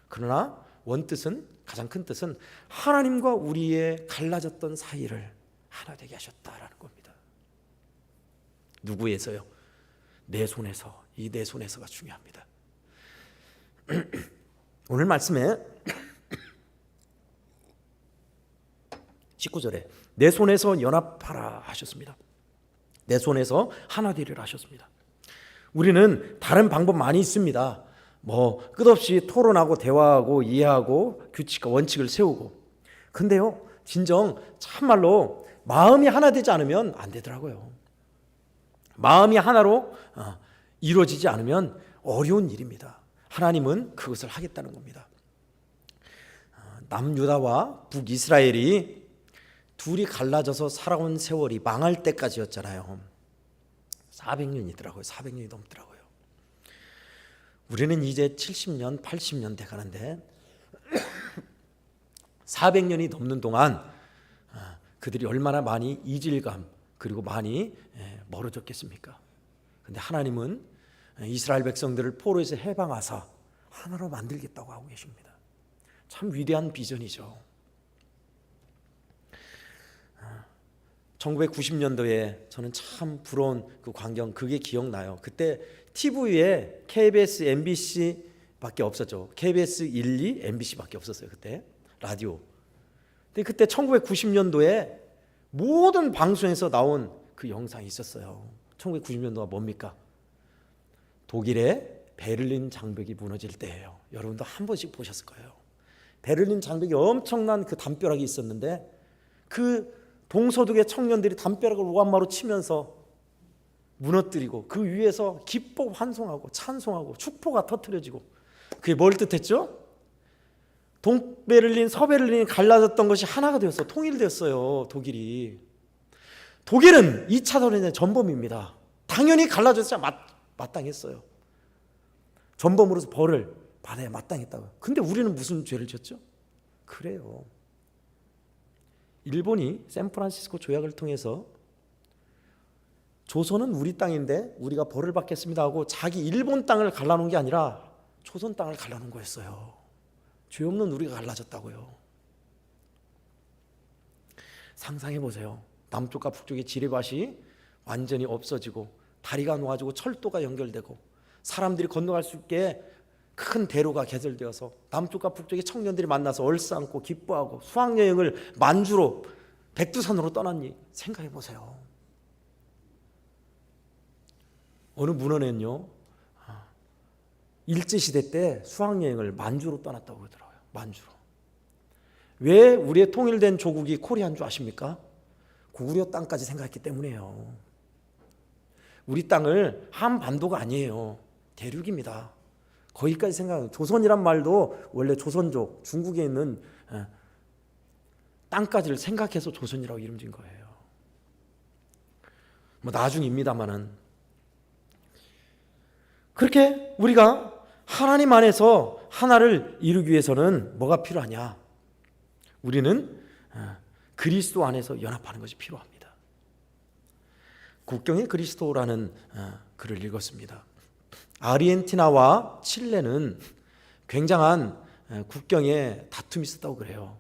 그러나 원뜻은, 가장 큰 뜻은 하나님과 우리의 갈라졌던 사이를 하나 되게 하셨다라는 겁니다. 누구에서요? 내 손에서. 이 내 손에서가 중요합니다. 오늘 말씀에 19절에 내 손에서 연합하라 하셨습니다. 내 손에서 하나 되리라 하셨습니다. 우리는 다른 방법 많이 있습니다. 끝없이 토론하고 대화하고 이해하고 규칙과 원칙을 세우고. 근데요, 진정 참말로 마음이 하나 되지 않으면 안 되더라고요. 마음이 하나로 이루어지지 않으면 어려운 일입니다. 하나님은 그것을 하겠다는 겁니다. 남유다와 북이스라엘이 둘이 갈라져서 살아온 세월이 망할 때까지였잖아요. 400년이더라고요. 400년이 넘더라고요. 우리는 이제 70년, 80년 돼가는데 400년이 넘는 동안 그들이 얼마나 많이 이질감 그리고 많이 멀어졌겠습니까? 근데 하나님은 이스라엘 백성들을 포로에서 해방하사 하나로 만들겠다고 하고 계십니다. 참 위대한 비전이죠. 1990년도에 저는 참 부러운 그 광경, 그게 기억나요. 그때 TV에 KBS, MBC밖에 없었죠. KBS 1, 2, MBC밖에 없었어요. 그때 라디오. 근데 그때 1990년도에 모든 방송에서 나온 그 영상이 있었어요. 1990년도가 뭡니까? 독일의 베를린 장벽이 무너질 때예요. 여러분도 한 번씩 보셨을 거예요. 베를린 장벽이 엄청난 그 담벼락이 있었는데 그 동서독의 청년들이 담벼락을 오한마로 치면서 무너뜨리고 그 위에서 기뻐 환송하고 찬송하고 축포가 터뜨려지고. 그게 뭘 뜻했죠? 동베를린, 서베를린이 갈라졌던 것이 하나가 되었어요. 통일되었어요. 독일이. 독일은 2차 대전의 전범입니다. 당연히 갈라졌어야 마땅했어요. 전범으로서 벌을 받아야 마땅했다고. 근데 우리는 무슨 죄를 졌죠? 그래요. 일본이 샌프란시스코 조약을 통해서 조선은 우리 땅인데 우리가 벌을 받겠습니다 하고 자기 일본 땅을 갈라놓은 게 아니라 조선 땅을 갈라놓은 거였어요. 죄 없는 우리가 갈라졌다고요. 상상해 보세요. 남쪽과 북쪽의 지뢰밭이 완전히 없어지고 다리가 놓아지고 철도가 연결되고 사람들이 건너갈 수 있게 큰 대로가 개설되어서 남쪽과 북쪽의 청년들이 만나서 얼싸안고 기뻐하고 수학여행을 만주로 백두산으로 떠났니? 생각해 보세요. 어느 문헌에는요, 일제시대 때 수학여행을 만주로 떠났다고 그러더라고요. 만주로. 왜 우리의 통일된 조국이 코리아인 줄 아십니까? 고구려 땅까지 생각했기 때문이에요. 우리 땅을 한반도가 아니에요. 대륙입니다. 거기까지 생각해요. 조선이란 말도 원래 조선족, 중국에 있는 땅까지를 생각해서 조선이라고 이름 지은 거예요. 나중입니다만은 그렇게 우리가 하나님 안에서 하나를 이루기 위해서는 뭐가 필요하냐? 우리는 그리스도 안에서 연합하는 것이 필요합니다. 국경의 그리스도라는 글을 읽었습니다. 아르헨티나와 칠레는 굉장한 국경에 다툼이 있었다고 그래요.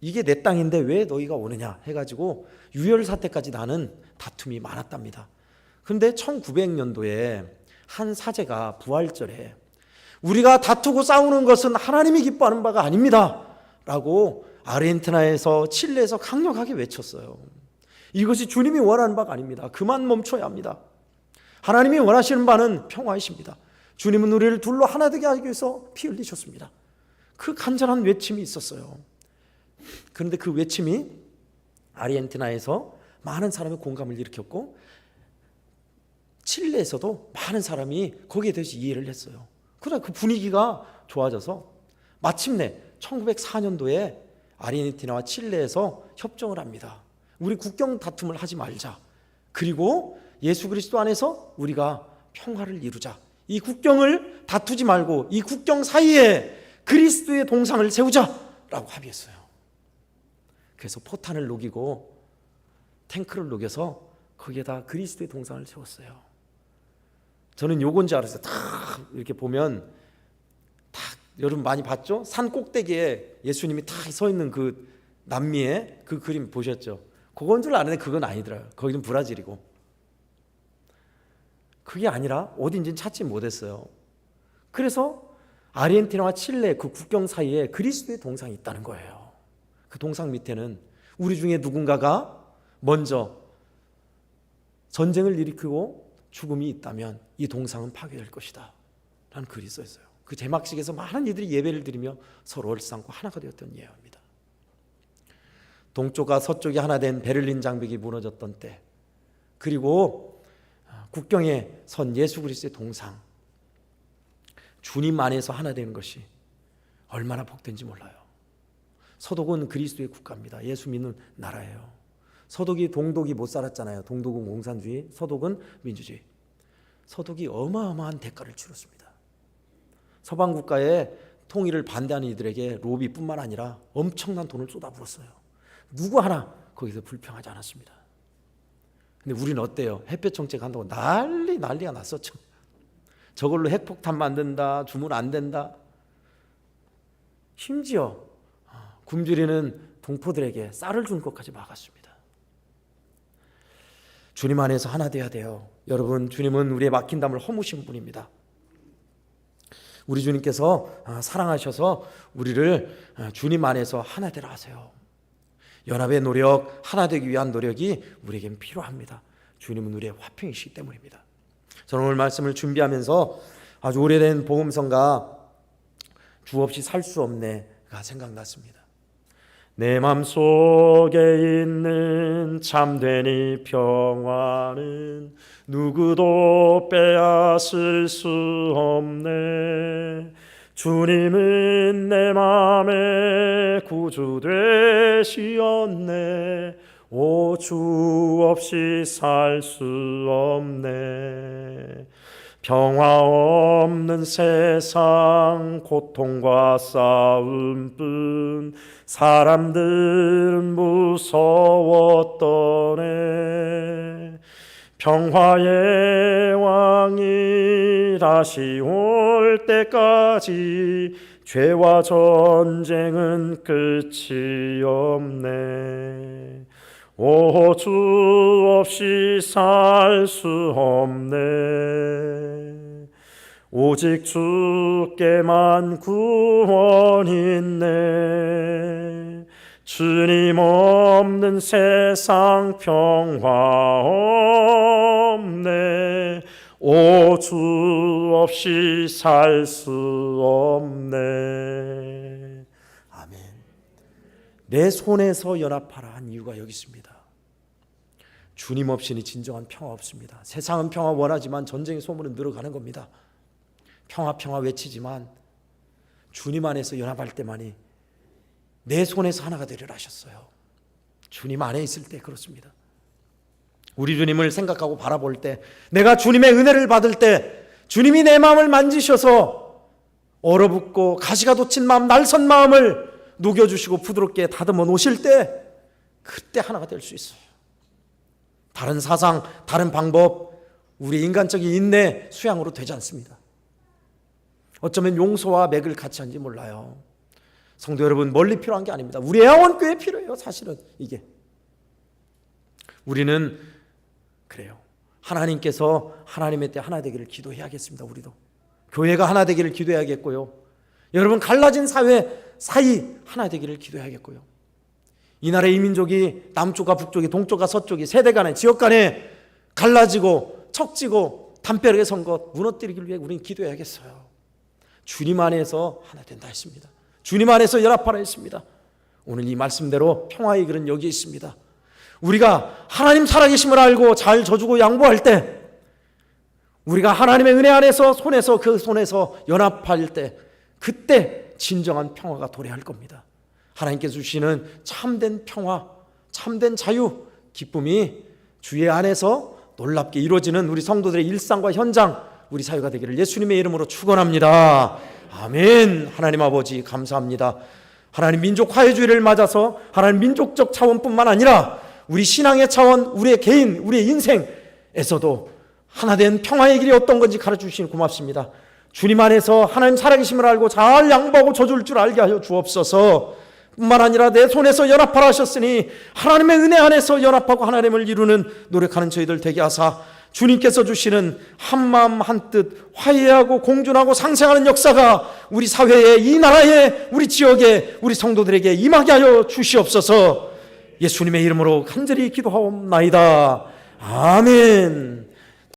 이게 내 땅인데 왜 너희가 오느냐 해가지고 유혈 사태까지 나는 다툼이 많았답니다. 그런데 1900년도에 한 사제가 부활절에 우리가 다투고 싸우는 것은 하나님이 기뻐하는 바가 아닙니다 라고 아르헨티나에서 칠레에서 강력하게 외쳤어요. 이것이 주님이 원하는 바가 아닙니다. 그만 멈춰야 합니다. 하나님이 원하시는 바는 평화이십니다. 주님은 우리를 둘로 하나 되게 하기 위해서 피 흘리셨습니다. 그 간절한 외침이 있었어요. 그런데 그 외침이 아르헨티나에서 많은 사람의 공감을 일으켰고 칠레에서도 많은 사람이 거기에 대해서 이해를 했어요. 그러다 그 분위기가 좋아져서 마침내 1904년도에 아르헨티나와 칠레에서 협정을 합니다. 우리 국경 다툼을 하지 말자. 그리고 예수 그리스도 안에서 우리가 평화를 이루자. 이 국경을 다투지 말고 이 국경 사이에 그리스도의 동상을 세우자라고 합의했어요. 그래서 포탄을 녹이고 탱크를 녹여서 거기에다 그리스도의 동상을 세웠어요. 저는 요건지 알았어요. 딱 이렇게 보면 딱 여러분 많이 봤죠? 산 꼭대기에 예수님이 딱 서 있는 그 남미의 그 그림 보셨죠? 그건 줄 아는데 그건 아니더라고요. 거기는 브라질이고. 그게 아니라 어딘지는 찾지 못했어요. 그래서 아르헨티나와 칠레 그 국경 사이에 그리스도의 동상이 있다는 거예요. 그 동상 밑에는 우리 중에 누군가가 먼저 전쟁을 일으키고 죽음이 있다면 이 동상은 파괴될 것이다 라는 글이 써 있어요. 그 제막식에서 많은 이들이 예배를 드리며 서로 얼싸안고 하나가 되었던 예화입니다. 동쪽과 서쪽이 하나 된 베를린 장벽이 무너졌던 때, 그리고 국경에 선 예수 그리스도의 동상, 주님 안에서 하나 되는 것이 얼마나 복된지 몰라요. 서독은 그리스도의 국가입니다. 예수 믿는 나라예요. 서독이 동독이 못 살았잖아요. 동독은 공산주의, 서독은 민주주의. 서독이 어마어마한 대가를 치렀습니다. 서방 국가의 통일을 반대하는 이들에게 로비뿐만 아니라 엄청난 돈을 쏟아부었어요. 누구 하나 거기서 불평하지 않았습니다. 근데 우리는 어때요? 햇볕 정책 한다고 난리가 났었죠. 저걸로 핵폭탄 만든다, 주문 안 된다. 심지어 굶주리는 동포들에게 쌀을 준 것까지 막았습니다. 주님 안에서 하나 돼야 돼요. 여러분, 주님은 우리의 막힌 담을 허무신 분입니다. 우리 주님께서 사랑하셔서 우리를 주님 안에서 하나 되라 하세요. 연합의 노력, 하나 되기 위한 노력이 우리에겐 필요합니다. 주님은 우리의 화평이시기 때문입니다. 저는 오늘 말씀을 준비하면서 아주 오래된 복음성가 주 없이 살 수 없네가 생각났습니다. 내 맘속에 있는 참된 이 평화는 누구도 빼앗을 수 없네. 주님은 내 맘의 구주 되시었네. 오, 주 없이 살 수 없네. 평화 없는 세상, 고통과 싸움뿐, 사람들은 무서웠더네. 평화의 왕이 다시 올 때까지 죄와 전쟁은 끝이 없네. 오, 주 없이 살 수 없네. 오직 주께만 구원 있네. 주님 없는 세상 평화 없네. 오, 주 없이 살 수 없네. 아멘. 내 손에서 연합하라 한 이유가 여기 있습니다. 주님 없이는 진정한 평화 없습니다. 세상은 평화 원하지만 전쟁의 소문은 늘어가는 겁니다. 평화 외치지만 주님 안에서 연합할 때만이 내 손에서 하나가 되리라 하셨어요. 주님 안에 있을 때 그렇습니다. 우리 주님을 생각하고 바라볼 때, 내가 주님의 은혜를 받을 때 주님이 내 마음을 만지셔서 얼어붙고 가시가 돋친 마음, 날선 마음을 녹여주시고 부드럽게 다듬어 놓으실 때 그때 하나가 될 수 있어요. 다른 사상, 다른 방법, 우리 인간적인 인내, 수양으로 되지 않습니다. 어쩌면 용서와 맥을 같이 한지 몰라요. 성도 여러분, 멀리 필요한 게 아닙니다. 우리 애원교회 필요해요. 사실은 이게. 우리는 그래요. 하나님께서 하나님의 때 하나 되기를 기도해야겠습니다. 우리도 교회가 하나 되기를 기도해야겠고요. 여러분, 갈라진 사회 사이 하나 되기를 기도해야겠고요. 이 나라의 이민족이 남쪽과 북쪽이, 동쪽과 서쪽이, 세대 간에, 지역 간에 갈라지고 척지고 담벼락에 선 것 무너뜨리기 위해 우리는 기도해야겠어요. 주님 안에서 하나 된다 했습니다. 주님 안에서 연합하라 했습니다. 오늘 이 말씀대로 평화의 길은 여기 있습니다. 우리가 하나님 살아계심을 알고 잘 져주고 양보할 때, 우리가 하나님의 은혜 안에서 그 손에서 연합할 때, 그때 진정한 평화가 도래할 겁니다. 하나님께서 주시는 참된 평화, 참된 자유, 기쁨이 주의 안에서 놀랍게 이루어지는 우리 성도들의 일상과 현장, 우리 사회가 되기를 예수님의 이름으로 축원합니다. 아멘. 하나님 아버지 감사합니다. 하나님 민족 화해주의를 맞아서 하나님 민족적 차원뿐만 아니라 우리 신앙의 차원, 우리의 개인, 우리의 인생에서도 하나된 평화의 길이 어떤 건지 가르쳐주시니 고맙습니다. 주님 안에서 하나님 살아계심을 알고 잘 양보하고 져줄 줄 알게 하여 주옵소서. 뿐만 아니라 내 손에서 연합하라 하셨으니 하나님의 은혜 안에서 연합하고 하나님을 이루는 노력하는 저희들 되게 하사 주님께서 주시는 한마음 한뜻 화해하고 공존하고 상생하는 역사가 우리 사회에, 이 나라에, 우리 지역에, 우리 성도들에게 임하게 하여 주시옵소서. 예수님의 이름으로 간절히 기도하옵나이다. 아멘.